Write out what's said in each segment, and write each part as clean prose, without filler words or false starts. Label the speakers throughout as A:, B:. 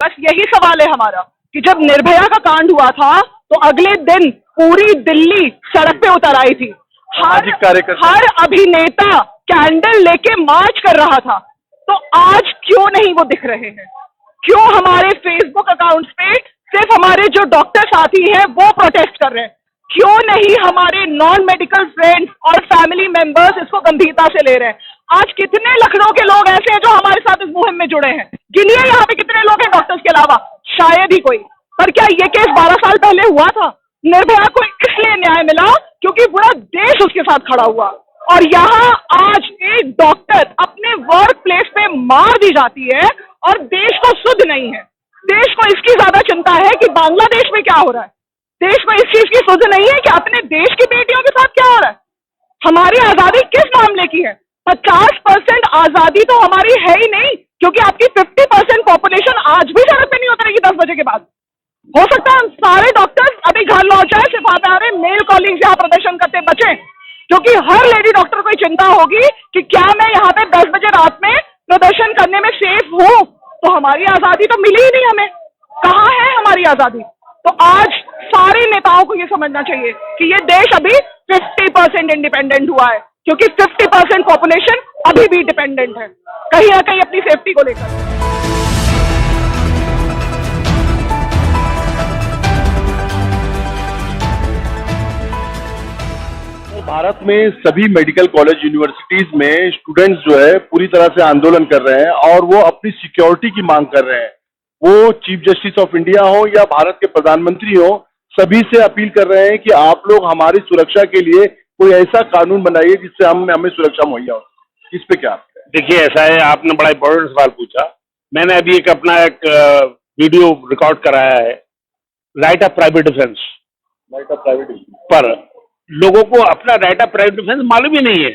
A: बस यही सवाल है हमारा कि जब निर्भया का कांड हुआ था तो अगले दिन पूरी दिल्ली सड़क पे उतर आई थी। हर अभिनेता कैंडल लेके मार्च कर रहा था। तो आज क्यों नहीं वो दिख रहे हैं? क्यों हमारे फेसबुक अकाउंट्स पे सिर्फ हमारे जो डॉक्टर साथी हैं वो प्रोटेस्ट कर रहे हैं? क्यों नहीं हमारे नॉन मेडिकल फ्रेंड्स और फैमिली मेंबर्स इसको गंभीरता से ले रहे हैं? आज कितने लखनऊ के लोग ऐसे हैं जो हमारे साथ इस मुहिम में जुड़े हैं? गिनिए यहाँ पे कितने लोग हैं डॉक्टर्स के अलावा? शायद ही कोई। पर क्या ये केस 12 साल पहले हुआ था? निर्भया को इसलिए न्याय मिला क्योंकि पूरा देश उसके साथ खड़ा हुआ। और यहाँ आज एक डॉक्टर अपने वर्क प्लेस पे मार दी जाती है और देश को सुध नहीं है। देश को इसकी ज्यादा चिंता है कि बांग्लादेश में क्या हो रहा है। देश को इस चीज की सुध नहीं है कि अपने देश की बेटियों के साथ क्या हो रहा है। हमारी आजादी किस मामले की है? 50% आजादी तो हमारी है ही नहीं, क्योंकि आपकी 50% पॉपुलेशन आज भी सड़क पे नहीं उतरेगी 10 बजे के बाद। हो सकता है सारे डॉक्टर्स अभी घर लौट जाए, सिर्फ आ रहे मेल कॉलिंग्स यहाँ प्रदर्शन करते बचे, क्योंकि हर लेडी डॉक्टर को चिंता होगी कि क्या मैं यहाँ पे 10 बजे रात में प्रदर्शन करने में सेफ हूँ। तो हमारी आजादी तो मिली ही नहीं हमें। कहाँ है हमारी आजादी? तो आज सारे नेताओं को ये समझना चाहिए कि ये देश अभी 50% इंडिपेंडेंट हुआ है, क्योंकि 50% पॉपुलेशन अभी भी डिपेंडेंट है कहीं ना कहीं अपनी सेफ्टी को लेकर।
B: भारत में सभी मेडिकल कॉलेज यूनिवर्सिटीज में स्टूडेंट्स जो है पूरी तरह से आंदोलन कर रहे हैं और वो अपनी सिक्योरिटी की मांग कर रहे हैं। वो चीफ जस्टिस ऑफ इंडिया हो या भारत के प्रधानमंत्री हो, सभी से अपील कर रहे हैं कि आप लोग हमारी सुरक्षा के लिए कोई ऐसा कानून बनाइए जिससे हमें सुरक्षा मुहैया हो। इस पे क्या?
C: देखिए, ऐसा है, आपने बड़ा इंपॉर्टेंट सवाल पूछा। मैंने अभी अपना एक वीडियो रिकॉर्ड कराया है, राइट ऑफ प्राइवेट डिफेंस पर। लोगों को अपना राइट ऑफ प्राइवेट डिफेंस मालूम ही नहीं है।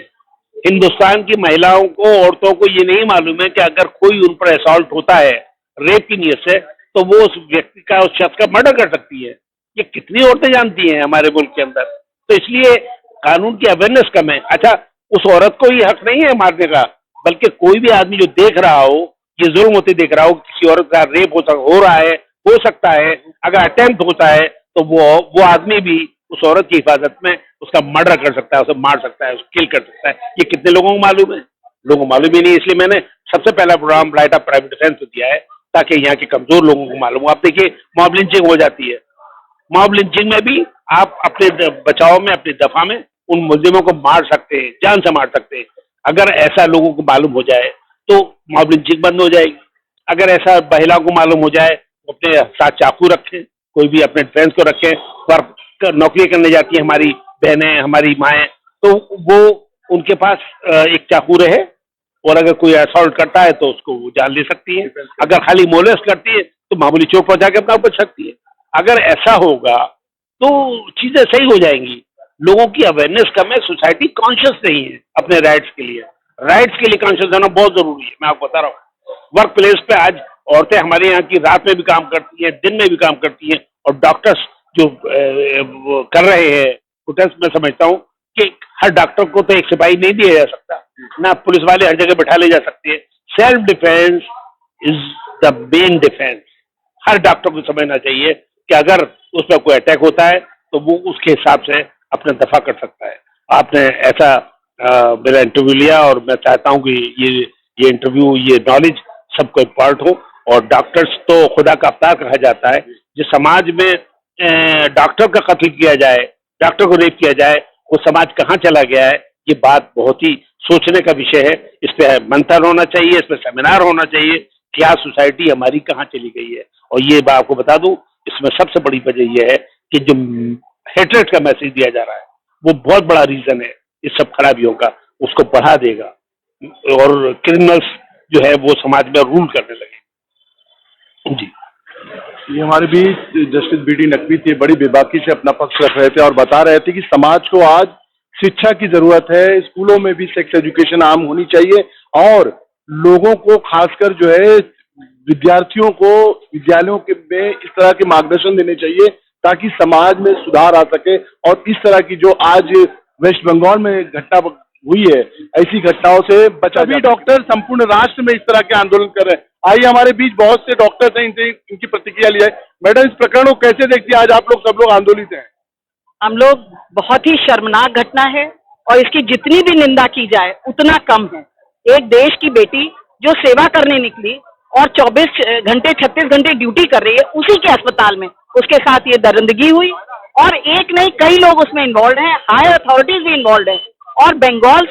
C: हिंदुस्तान की महिलाओं को, औरतों को ये नहीं मालूम है कि अगर कोई उन पर असॉल्ट होता है रेप की नीयत से, तो वो उस व्यक्ति का, उस शख्स का मर्डर कर सकती है। ये कितनी औरतें जानती हैं हमारे मुल्क के अंदर। तो इसलिए कानून की अवेयरनेस कम है। अच्छा, उस औरत को ये हक नहीं है मारने का, बल्कि कोई भी आदमी जो देख रहा हो, ये जुल्म होते देख रहा हो, किसी औरत का रेप हो रहा है, हो सकता है, अगर अटेम्प्ट होता है तो वो आदमी भी उस औरत की हिफाजत में उसका मर्डर कर सकता है, उसे मार सकता है, उसे किल कर सकता है। ये कितने लोगों को मालूम है? लोगों को मालूम ही नहीं। इसलिए मैंने सबसे पहला program right of private defence दिया है, ताकि यहाँ के कमजोर लोगों को मालूम हो। आप देखिए, मॉब लिंचिंग हो जाती है। मॉब लिंचिंग में भी आप अपने बचाव में, अपनी दफा में उन मुलजिमों को मार सकते हैं, जान से मार सकते हैं। अगर ऐसा लोगों को मालूम हो जाए तो मॉब लिंचिंग बंद हो जाएगी। अगर ऐसा महिलाओं को मालूम हो जाए, अपने साथ चाकू रखें, कोई भी अपने डिफेंस को रखें। वर्क नौकरी करने जाती है हमारी बहनें, हमारी माएँ, तो वो उनके पास एक चाकू रहे, और अगर कोई असॉल्ट करता है तो उसको वो जान ले सकती है। अगर खाली मोलेस्ट करती है तो मामूली चोट पहुंचा के अपना बच सकती है। अगर ऐसा होगा तो चीजें सही हो जाएंगी। लोगों की अवेयरनेस कम है, सोसाइटी कॉन्शियस नहीं है अपने राइट्स के लिए। राइट्स के लिए कॉन्शियस होना बहुत जरूरी है। मैं आपको बता रहा हूँ, वर्क प्लेस पे आज औरतें हमारे यहाँ की रात में भी काम करती हैं, दिन में भी काम करती हैं, और डॉक्टर्स जो कर रहे हैं प्रोटेस्ट, मैं समझता हूँ कि हर डॉक्टर को तो एक सिपाही नहीं दिया जा सकता, ना पुलिस वाले हर जगह बैठा ले जा सकते हैं। Self defence is the main defence. Her doctor को समझना चाहिए कि अगर उस पर कोई अटैक होता है तो वो उसके हिसाब से अपना दफा कर सकता है। आपने ऐसा मेरा इंटरव्यू लिया, और मैं चाहता हूँ कि ये इंटरव्यू, ये नॉलेज सबको इम्पार्ट हो। और डॉक्टर्स तो खुदा का अवतार कहा जाता है। जिस समाज में डॉक्टर का कत्ल किया जाए, डॉक्टर को रेप किया जाए, वो समाज कहाँ चला गया है? ये बात बहुत ही सोचने का विषय है। इस पे मंथन होना चाहिए, इस पे सेमिनार होना चाहिए, क्या सोसाइटी हमारी कहाँ चली गई है। और ये बात आपको बता दूं, इसमें सबसे बड़ी वजह यह है कि जो हेट्रेड का मैसेज दिया जा रहा है, वो बहुत बड़ा रीजन है इस सब खराबियों का। उसको बढ़ा देगा और क्रिमिनल्स जो है वो समाज में रूल करने लगे। जी,
B: ये हमारे बीच जस्टिस बीडी नकवी थे, बड़ी बेबाकी से अपना पक्ष रख रहे थे और बता रहे थे कि समाज को आज शिक्षा की जरूरत है। स्कूलों में भी सेक्स एजुकेशन आम होनी चाहिए, और लोगों को, खासकर जो है विद्यार्थियों को, विद्यालयों के में इस तरह के मार्गदर्शन देने चाहिए ताकि समाज में सुधार आ सके। और इस तरह की जो आज वेस्ट बंगाल में घटना हुई है, ऐसी घटनाओं से बचा। सभी डॉक्टर संपूर्ण राष्ट्र में इस तरह के आंदोलन कर रहे हैं। आइए हमारे बीच बहुत से डॉक्टर्स हैं, इनसे इनकी प्रतिक्रिया लिया है। मैडम, इस प्रकरण को कैसे देखती है? आज आप लोग सब लोग आंदोलित हैं।
A: हम लोग बहुत ही शर्मनाक घटना है और इसकी जितनी भी निंदा की जाए उतना कम है। एक देश की बेटी जो सेवा करने निकली और 24 घंटे 36 घंटे ड्यूटी कर रही है उसी के अस्पताल में, उसके साथ ये दरिंदगी हुई और एक नहीं कई लोग उसमें इन्वॉल्व हैं, हाई अथॉरिटीज भी इन्वॉल्व हैं। और बंगाल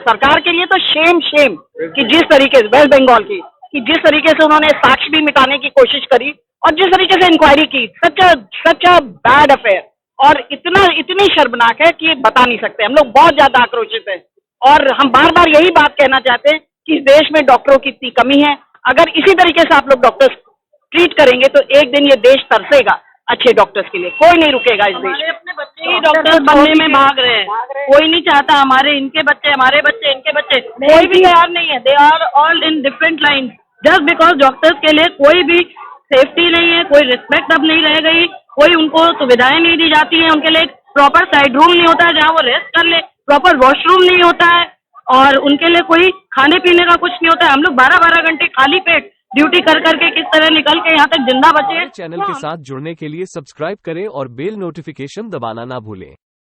A: सरकार के लिए तो शेम कि जिस तरीके से वेस्ट बंगाल की कि जिस तरीके से उन्होंने साक्ष्य भी मिटाने की कोशिश करी और जिस तरीके से इंक्वायरी की, सच अ बैड अफेयर। और इतनी शर्मनाक है कि बता नहीं सकते। हम लोग बहुत ज्यादा आक्रोशित हैं और हम बार बार यही बात कहना चाहते हैं कि इस देश में डॉक्टरों की इतनी कमी है। अगर इसी तरीके से आप लोग डॉक्टर्स ट्रीट करेंगे तो एक दिन ये देश तरसेगा अच्छे डॉक्टर्स के लिए। कोई नहीं रुकेगा इस देश में।
D: अपने बच्चे ही डॉक्टर बनने में भाग रहे हैं। कोई नहीं चाहता हमारे इनके बच्चे, हमारे बच्चे, इनके बच्चे, कोई भी तैयार नहीं है। They are all in different line just because doctors के लिए कोई भी सेफ्टी नहीं है, कोई रिस्पेक्ट अब नहीं रह गई, कोई उनको सुविधाएं नहीं दी जाती हैं। उनके लिए प्रॉपर साइड रूम नहीं होता है जहाँ वो रेस्ट कर ले, प्रॉपर वॉशरूम नहीं होता है और उनके लिए कोई खाने पीने का कुछ नहीं होता है। हम लोग 12-12 घंटे खाली पेट ड्यूटी कर करके किस तरह निकल के यहाँ तक जिंदा बचे हैं।
E: चैनल के साथ जुड़ने के लिए सब्सक्राइब करें और बेल नोटिफिकेशन दबाना ना भूलें।